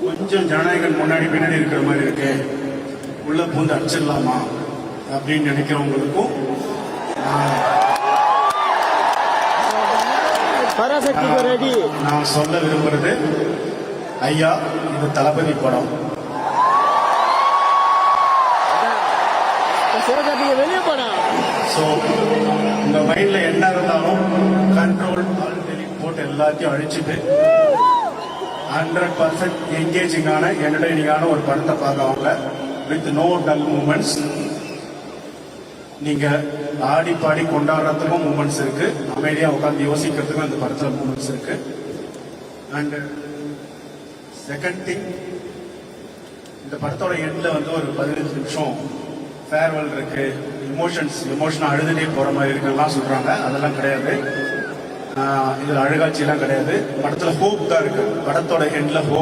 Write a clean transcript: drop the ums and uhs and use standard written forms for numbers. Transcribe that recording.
கொஞ்சம் ஜனநாயகன் முன்னாடி பின்னாடி இருக்கிற மாதிரி இருக்கு, உள்ள பூந்து அடிச்சிடலாமா அப்படின்னு நினைக்கிறவங்களுக்கும் நான் சொல்ல விரும்புறது, ஐயா இது தளபதி படம். ஸோ உங்க மைண்ட்ல என்ன இருந்தாலும் கண்ட்ரோல் போட்டு எல்லாத்தையும் அழிச்சுட்டு 100% என்கேஜிங்கான என்டர்டைனிங்கான ஒரு படத்தை பார்க்கவங்க வித் நோ டல் மூமெண்ட்ஸ். நீங்க ஆடி பாடி கொண்டாடுறதுக்கும் மூமெண்ட்ஸ் இருக்கு, அமைதியா உட்காந்து யோசிக்கிறதுக்கும் அந்த படத்துல மூமெண்ட்ஸ் இருக்கு. அண்ட் செகண்ட் திங், இந்த படத்தோட எண்ட்ல வந்து ஒரு 15 நிமிஷம் ஃபேர்வெல் இருக்கு, எமோஷனா அழுதுட்டே போற மாதிரி இருக்குலாம் சொல்றாங்க. அதெல்லாம் கிடையாது, இதுல அழுகாட்சி எல்லாம் கிடையாது. படத்துல ஹோப் தான் இருக்கு. படத்தோட எண்ட்ல ஹோப்